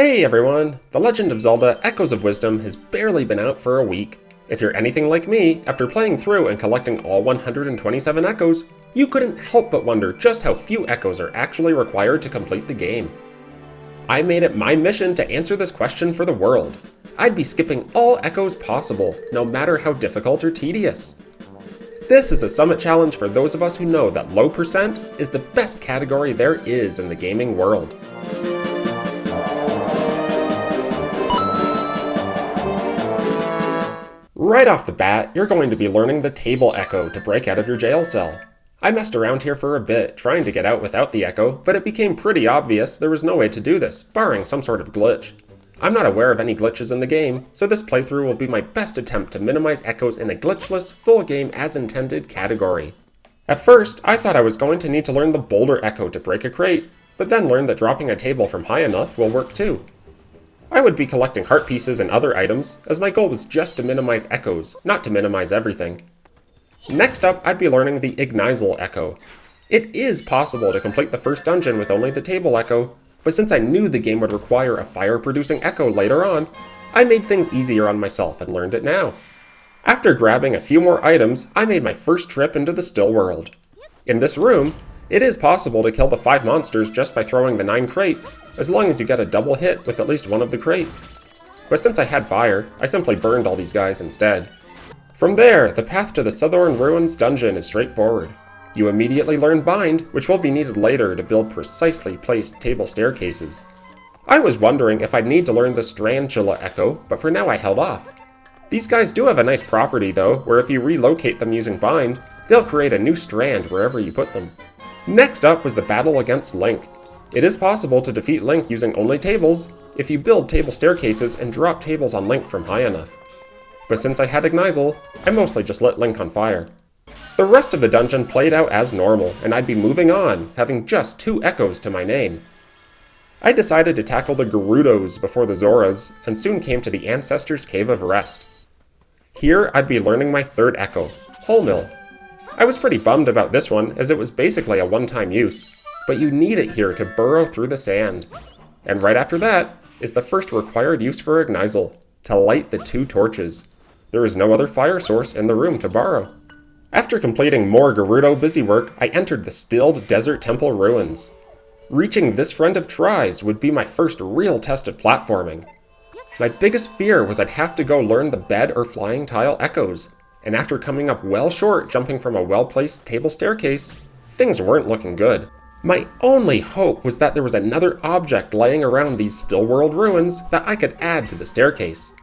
Hey everyone! The Legend of Zelda Echoes of Wisdom has barely been out for a week. If you're anything like me, after playing through and collecting all 127 echoes, you couldn't help but wonder just how few echoes are actually required to complete the game. I made it my mission to answer this question for the world. I'd be skipping all echoes possible, no matter how difficult or tedious. This is a summit challenge for those of us who know that low percent is the best category there is in the gaming world. Right off the bat, you're going to be learning the table echo to break out of your jail cell. I messed around here for a bit, trying to get out without the echo, but it became pretty obvious there was no way to do this, barring some sort of glitch. I'm not aware of any glitches in the game, so this playthrough will be my best attempt to minimize echoes in a glitchless, full game as intended category. At first, I thought I was going to need to learn the boulder echo to break a crate, but then learned that dropping a table from high enough will work too. I would be collecting heart pieces and other items, as my goal was just to minimize echoes, not to minimize everything. Next up, I'd be learning the Ignizel echo. It is possible to complete the first dungeon with only the table echo, but since I knew the game would require a fire-producing echo later on, I made things easier on myself and learned it now. After grabbing a few more items, I made my first trip into the still world. In this room, it is possible to kill the 5 monsters just by throwing the 9 crates, as long as you get a double hit with at least one of the crates. But since I had fire, I simply burned all these guys instead. From there, the path to the Southern Ruins dungeon is straightforward. You immediately learn Bind, which will be needed later to build precisely placed table staircases. I was wondering if I'd need to learn the Strandula echo, but for now I held off. These guys do have a nice property though, where if you relocate them using Bind, they'll create a new strand wherever you put them. Next up was the battle against Link. It is possible to defeat Link using only tables if you build table staircases and drop tables on Link from high enough. But since I had Ignizel, I mostly just lit Link on fire. The rest of the dungeon played out as normal, and I'd be moving on, having just 2 echoes to my name. I decided to tackle the Gerudos before the Zoras, and soon came to the Ancestors' Cave of Rest. Here, I'd be learning my 3rd echo, Wholemeal. I was pretty bummed about this one, as it was basically a one-time use, but you need it here to burrow through the sand. And right after that is the first required use for Ignizel, to light the 2 torches. There is no other fire source in the room to borrow. After completing more Gerudo busywork, I entered the stilled Desert Temple ruins. Reaching this friend of Try's would be my first real test of platforming. My biggest fear was I'd have to go learn the bed or flying tile echoes, and after coming up well short jumping from a well-placed table staircase, things weren't looking good. My only hope was that there was another object laying around these still world ruins that I could add to the staircase.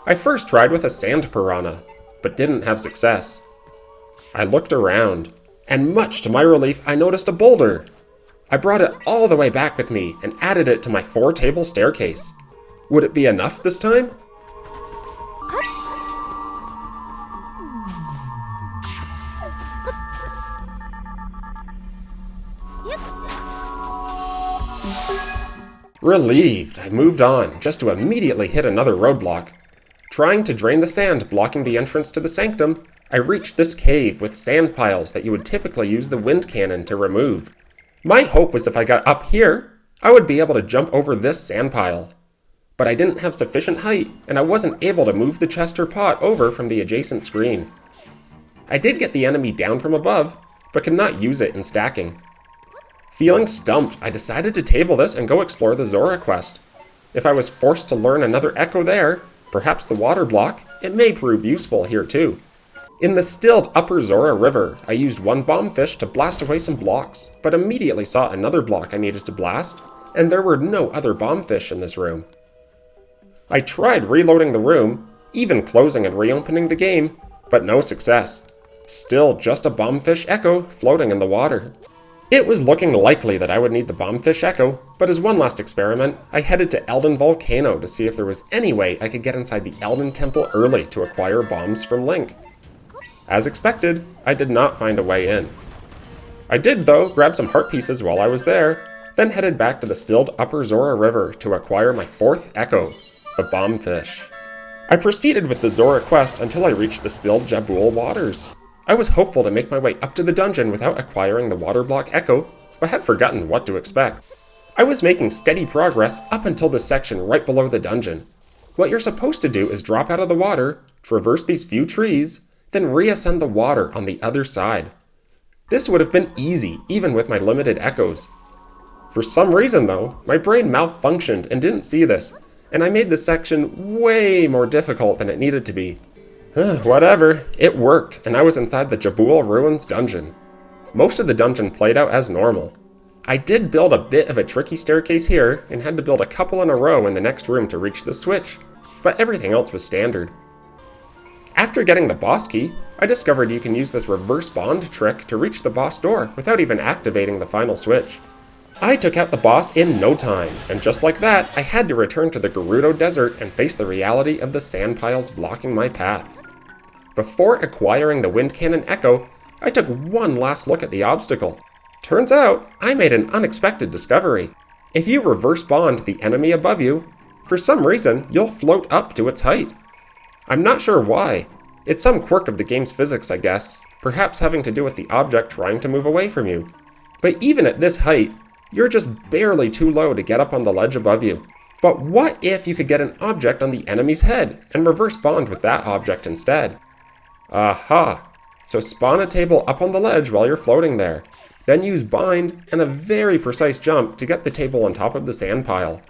I first tried with a sand piranha, but didn't have success. I looked around, and much to my relief I noticed a boulder. I brought it all the way back with me and added it to my 4-table staircase. Would it be enough this time? Relieved, I moved on, just to immediately hit another roadblock. Trying to drain the sand blocking the entrance to the sanctum, I reached this cave with sand piles that you would typically use the wind cannon to remove. My hope was if I got up here, I would be able to jump over this sand pile. But I didn't have sufficient height, and I wasn't able to move the chest or pot over from the adjacent screen. I did get the enemy down from above, but could not use it in stacking. Feeling stumped, I decided to table this and go explore the Zora quest. If I was forced to learn another echo there, perhaps the water block, it may prove useful here too. In the stilled Upper Zora River, I used 1 bombfish to blast away some blocks, but immediately saw another block I needed to blast, and there were no other bombfish in this room. I tried reloading the room, even closing and reopening the game, but no success. Still just a bombfish echo floating in the water. It was looking likely that I would need the bombfish echo, but as one last experiment, I headed to Eldin Volcano to see if there was any way I could get inside the Eldin Temple early to acquire bombs from Link. As expected, I did not find a way in. I did, though, grab some heart pieces while I was there, then headed back to the stilled Upper Zora River to acquire my 4th echo, the bombfish. I proceeded with the Zora quest until I reached the stilled Jabul waters. I was hopeful to make my way up to the dungeon without acquiring the water block echo, but had forgotten what to expect. I was making steady progress up until this section right below the dungeon. What you're supposed to do is drop out of the water, traverse these few trees, then reascend the water on the other side. This would have been easy, even with my limited echoes. For some reason though, my brain malfunctioned and didn't see this, and I made this section way more difficult than it needed to be. Whatever, it worked, and I was inside the Jabul Ruins dungeon. Most of the dungeon played out as normal. I did build a bit of a tricky staircase here, and had to build a couple in a row in the next room to reach the switch, but everything else was standard. After getting the boss key, I discovered you can use this reverse bond trick to reach the boss door without even activating the final switch. I took out the boss in no time, and just like that, I had to return to the Gerudo Desert and face the reality of the sand piles blocking my path. Before acquiring the Wind Cannon Echo, I took one last look at the obstacle. Turns out, I made an unexpected discovery. If you reverse bond the enemy above you, for some reason, you'll float up to its height. I'm not sure why. It's some quirk of the game's physics, I guess, perhaps having to do with the object trying to move away from you. But even at this height, you're just barely too low to get up on the ledge above you. But what if you could get an object on the enemy's head and reverse bond with that object instead? Aha! So spawn a table up on the ledge while you're floating there. Then use bind and a very precise jump to get the table on top of the sand pile.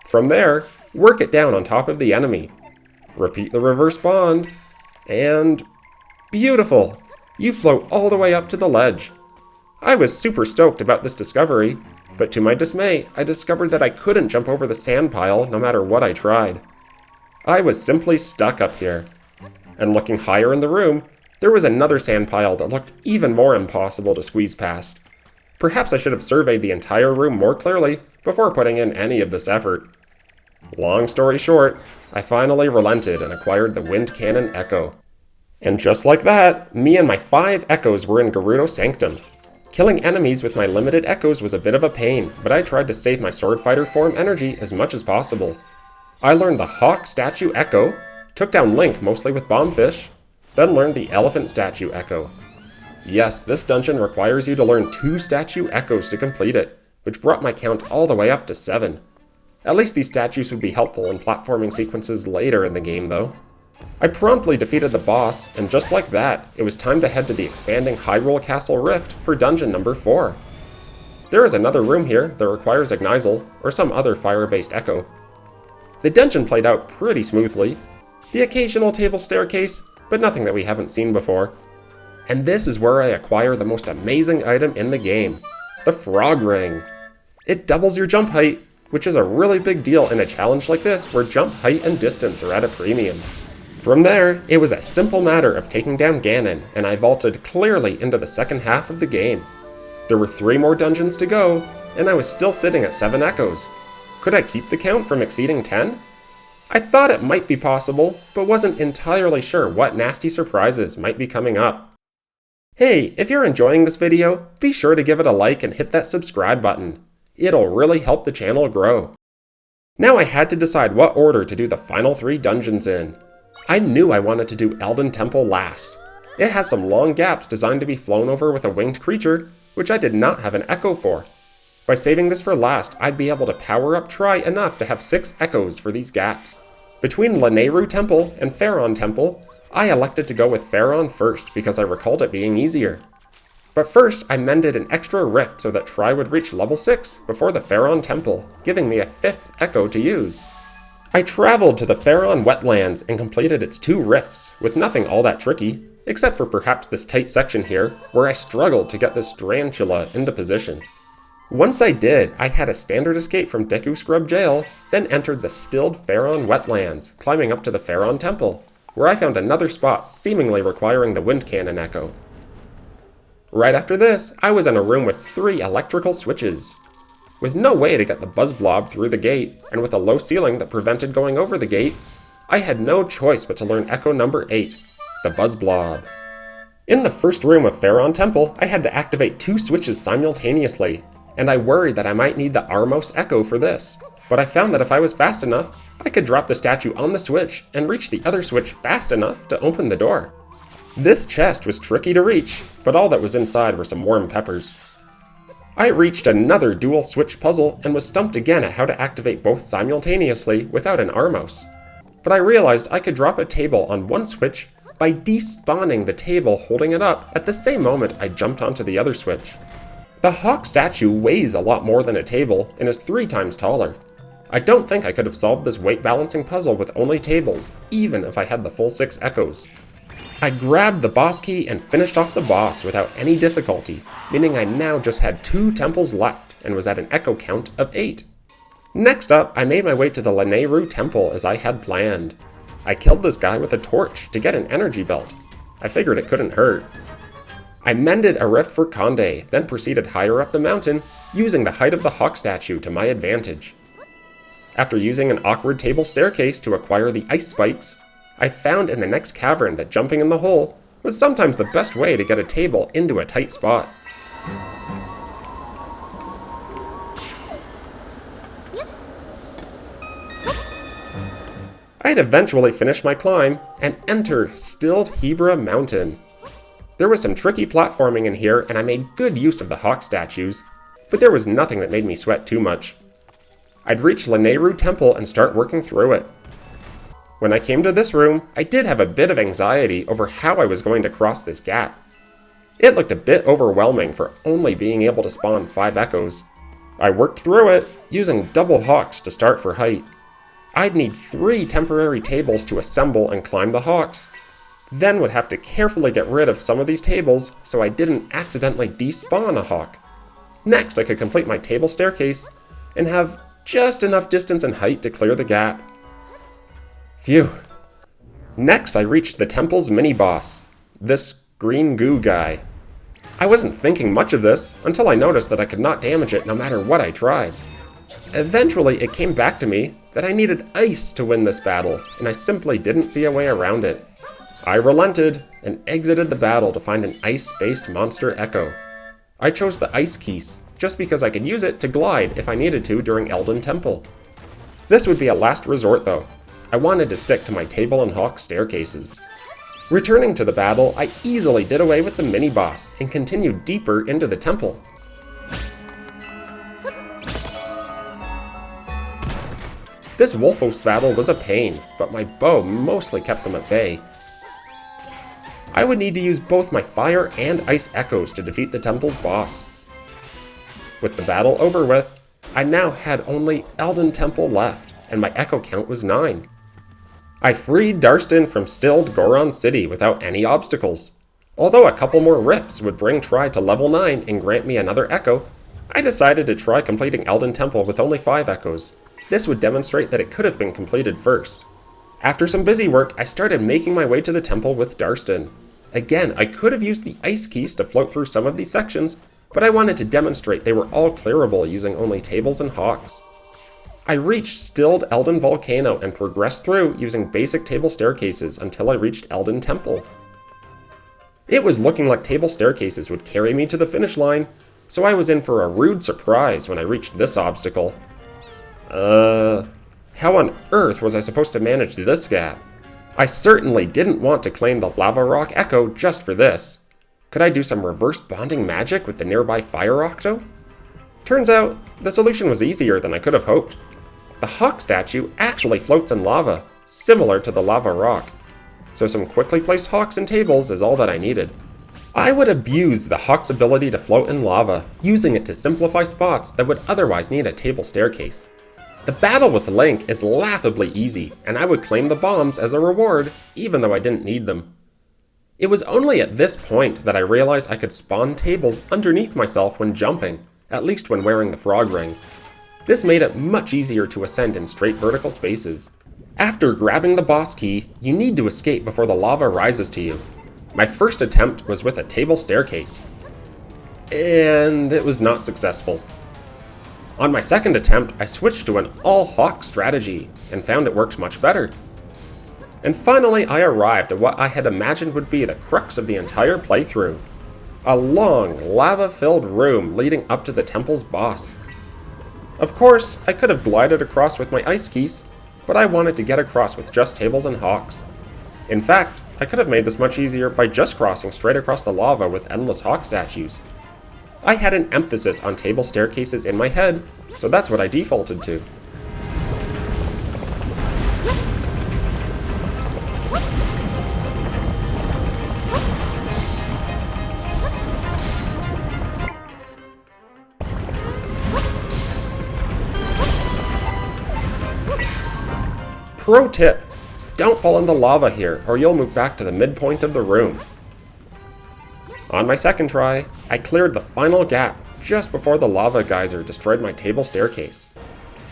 From there, work it down on top of the enemy. Repeat the reverse bond, and beautiful! You float all the way up to the ledge. I was super stoked about this discovery, but to my dismay, I discovered that I couldn't jump over the sand pile no matter what I tried. I was simply stuck up here. And looking higher in the room, there was another sand pile that looked even more impossible to squeeze past. Perhaps I should have surveyed the entire room more clearly before putting in any of this effort. Long story short, I finally relented and acquired the Wind Cannon Echo. And just like that, me and my 5 echoes were in Gerudo Sanctum. Killing enemies with my limited echoes was a bit of a pain, but I tried to save my sword fighter form energy as much as possible. I learned the Hawk Statue Echo, took down Link mostly with Bombfish, then learned the Elephant Statue Echo. Yes, this dungeon requires you to learn 2 statue echoes to complete it, which brought my count all the way up to 7. At least these statues would be helpful in platforming sequences later in the game though. I promptly defeated the boss, and just like that, it was time to head to the expanding Hyrule Castle Rift for dungeon number 4. There is another room here that requires Ignizel, or some other fire-based echo. The dungeon played out pretty smoothly. The occasional table staircase, but nothing that we haven't seen before. And this is where I acquire the most amazing item in the game, the Frog Ring. It doubles your jump height, which is a really big deal in a challenge like this where jump height and distance are at a premium. From there, it was a simple matter of taking down Ganon, and I vaulted clearly into the second half of the game. There were 3 more dungeons to go, and I was still sitting at 7 echoes. Could I keep the count from exceeding 10? I thought it might be possible, but wasn't entirely sure what nasty surprises might be coming up. Hey, if you're enjoying this video, be sure to give it a like and hit that subscribe button. It'll really help the channel grow. Now I had to decide what order to do the final 3 dungeons in. I knew I wanted to do Eldin Temple last. It has some long gaps designed to be flown over with a winged creature, which I did not have an echo for. By saving this for last, I'd be able to power up Tri enough to have 6 echoes for these gaps. Between Lanayru Temple and Faron Temple, I elected to go with Faron first because I recalled it being easier. But first, I mended an extra rift so that Tri would reach level 6 before the Faron Temple, giving me a 5th echo to use. I traveled to the Faron Wetlands and completed its 2 rifts, with nothing all that tricky, except for perhaps this tight section here, where I struggled to get this Strantula into position. Once I did, I had a standard escape from Deku Scrub Jail, then entered the stilled Faron Wetlands, climbing up to the Faron Temple, where I found another spot seemingly requiring the Wind Cannon Echo. Right after this, I was in a room with 3 electrical switches. With no way to get the Buzz Blob through the gate, and with a low ceiling that prevented going over the gate, I had no choice but to learn Echo number 8, the Buzz Blob. In the first room of Faron Temple, I had to activate 2 switches simultaneously, and I worried that I might need the Armos Echo for this, but I found that if I was fast enough, I could drop the statue on the switch and reach the other switch fast enough to open the door. This chest was tricky to reach, but all that was inside were some warm peppers. I reached another dual switch puzzle and was stumped again at how to activate both simultaneously without an R mouse. But I realized I could drop a table on one switch by despawning the table holding it up at the same moment I jumped onto the other switch. The hawk statue weighs a lot more than a table and is 3 times taller. I don't think I could have solved this weight balancing puzzle with only tables, even if I had the full 6 echoes. I grabbed the boss key and finished off the boss without any difficulty, meaning I now just had 2 temples left and was at an echo count of 8. Next up, I made my way to the Lanayru temple as I had planned. I killed this guy with a torch to get an energy belt. I figured it couldn't hurt. I mended a rift for Conde, then proceeded higher up the mountain, using the height of the hawk statue to my advantage. After using an awkward table staircase to acquire the ice spikes, I found in the next cavern that jumping in the hole was sometimes the best way to get a table into a tight spot. I'd eventually finish my climb and enter Stilled Hebra Mountain. There was some tricky platforming in here and I made good use of the hawk statues, but there was nothing that made me sweat too much. I'd reach Lanayru Temple and start working through it. When I came to this room, I did have a bit of anxiety over how I was going to cross this gap. It looked a bit overwhelming for only being able to spawn 5 echoes. I worked through it, using double hawks to start for height. I'd need 3 temporary tables to assemble and climb the hawks. Then would have to carefully get rid of some of these tables so I didn't accidentally despawn a hawk. Next, I could complete my table staircase and have just enough distance and height to clear the gap. Phew. Next, I reached the temple's mini-boss, this green goo guy. I wasn't thinking much of this until I noticed that I could not damage it no matter what I tried. Eventually, it came back to me that I needed ice to win this battle, and I simply didn't see a way around it. I relented and exited the battle to find an ice-based monster echo. I chose the ice keys, just because I could use it to glide if I needed to during Elden Temple. This would be a last resort though. I wanted to stick to my table and hawk staircases. Returning to the battle, I easily did away with the mini-boss and continued deeper into the temple. This Wolfos battle was a pain, but my bow mostly kept them at bay. I would need to use both my fire and ice echoes to defeat the temple's boss. With the battle over with, I now had only Elden Temple left, and my echo count was 9. I freed Darstan from stilled Goron City without any obstacles. Although a couple more rifts would bring Tri to level 9 and grant me another echo, I decided to try completing Elden Temple with only 5 echoes. This would demonstrate that it could have been completed first. After some busy work, I started making my way to the temple with Darstan. Again, I could have used the ice keys to float through some of these sections, but I wanted to demonstrate they were all clearable using only tables and hawks. I reached Stilled Elden Volcano and progressed through using basic table staircases until I reached Elden Temple. It was looking like table staircases would carry me to the finish line, so I was in for a rude surprise when I reached this obstacle. How on earth was I supposed to manage this gap? I certainly didn't want to claim the Lava Rock Echo just for this. Could I do some reverse bonding magic with the nearby Fire Octo? Turns out, the solution was easier than I could have hoped. The Hawk statue actually floats in lava, similar to the Lava Rock. So some quickly placed hawks and tables is all that I needed. I would abuse the Hawk's ability to float in lava, using it to simplify spots that would otherwise need a table staircase. The battle with Link is laughably easy, and I would claim the bombs as a reward, even though I didn't need them. It was only at this point that I realized I could spawn tables underneath myself when jumping, at least when wearing the frog ring. This made it much easier to ascend in straight vertical spaces. After grabbing the boss key, you need to escape before the lava rises to you. My first attempt was with a table staircase, and it was not successful. On my second attempt, I switched to an all-hawk strategy and found it worked much better. And finally, I arrived at what I had imagined would be the crux of the entire playthrough. A long, lava-filled room leading up to the temple's boss. Of course, I could have glided across with my ice keys, but I wanted to get across with just tables and hawks. In fact, I could have made this much easier by just crossing straight across the lava with endless hawk statues. I had an emphasis on table staircases in my head, so that's what I defaulted to. Pro tip, don't fall in the lava here or you'll move back to the midpoint of the room. On my second try, I cleared the final gap just before the lava geyser destroyed my table staircase.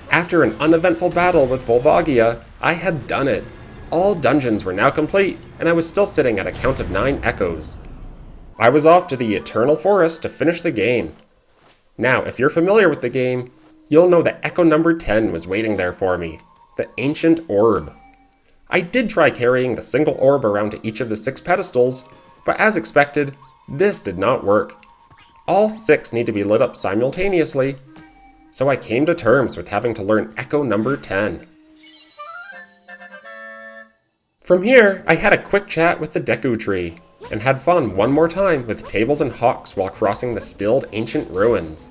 After an uneventful battle with Volvagia, I had done it. All dungeons were now complete, and I was still sitting at a count of 9 echoes. I was off to the Eternal Forest to finish the game. Now, if you're familiar with the game, you'll know that echo number 10 was waiting there for me, the Ancient Orb. I did try carrying the single orb around to each of the 6 pedestals, but as expected, this did not work. All 6 need to be lit up simultaneously, so I came to terms with having to learn echo number 10. From here, I had a quick chat with the Deku Tree, and had fun one more time with tables and hawks while crossing the stilled ancient ruins.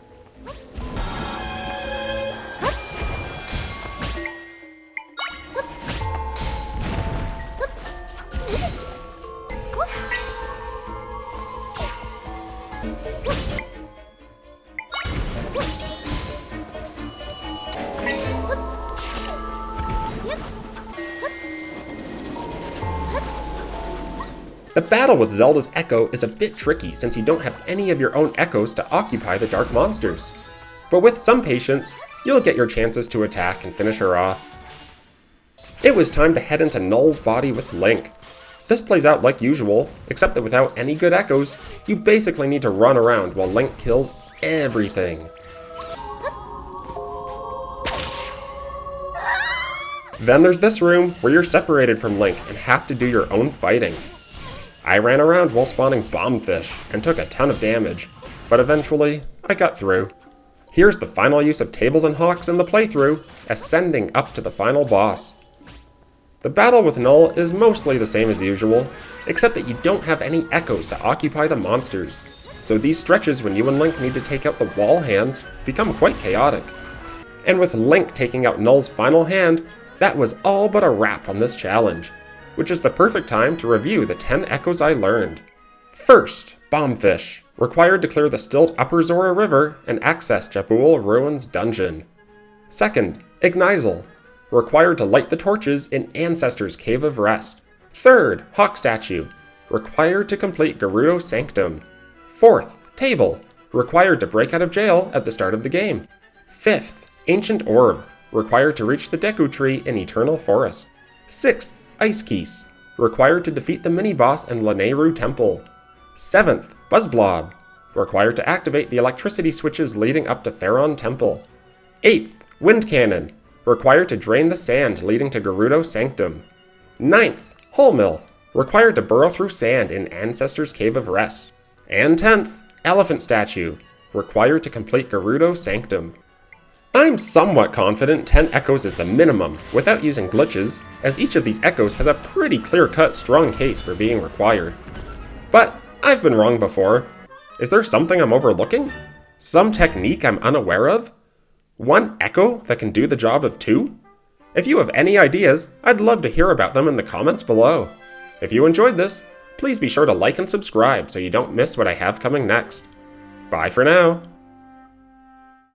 The battle with Zelda's Echo is a bit tricky since you don't have any of your own echoes to occupy the dark monsters. But with some patience, you'll get your chances to attack and finish her off. It was time to head into Null's body with Link. This plays out like usual, except that without any good echoes, you basically need to run around while Link kills everything. Then there's this room where you're separated from Link and have to do your own fighting. I ran around while spawning bombfish and took a ton of damage, but eventually I got through. Here's the final use of tables and hawks in the playthrough, ascending up to the final boss. The battle with Null is mostly the same as usual, except that you don't have any echoes to occupy the monsters, so these stretches when you and Link need to take out the wall hands become quite chaotic. And with Link taking out Null's final hand, that was all but a wrap on this challenge, which is the perfect time to review the 10 echoes I learned. First, Bombfish, required to clear the stilled Upper Zora River and access Jabul Ruins Dungeon. Second, Ignizel, required to light the torches in Ancestor's Cave of Rest. Third, Hawk Statue, required to complete Gerudo Sanctum. Fourth, Table, required to break out of jail at the start of the game. Fifth, Ancient Orb, required to reach the Deku Tree in Eternal Forest. Sixth, Ice Keys, required to defeat the mini-boss in Lanayru Temple. 7th, Buzzblob, required to activate the electricity switches leading up to Pharaon Temple. 8th, Wind Cannon, required to drain the sand leading to Gerudo Sanctum. 9th, Hullmill, required to burrow through sand in Ancestor's Cave of Rest. And 10th, Elephant Statue, required to complete Gerudo Sanctum. I'm somewhat confident 10 echoes is the minimum, without using glitches, as each of these echoes has a pretty clear-cut, strong case for being required. But I've been wrong before. Is there something I'm overlooking? Some technique I'm unaware of? One echo that can do the job of 2? If you have any ideas, I'd love to hear about them in the comments below. If you enjoyed this, please be sure to like and subscribe so you don't miss what I have coming next. Bye for now.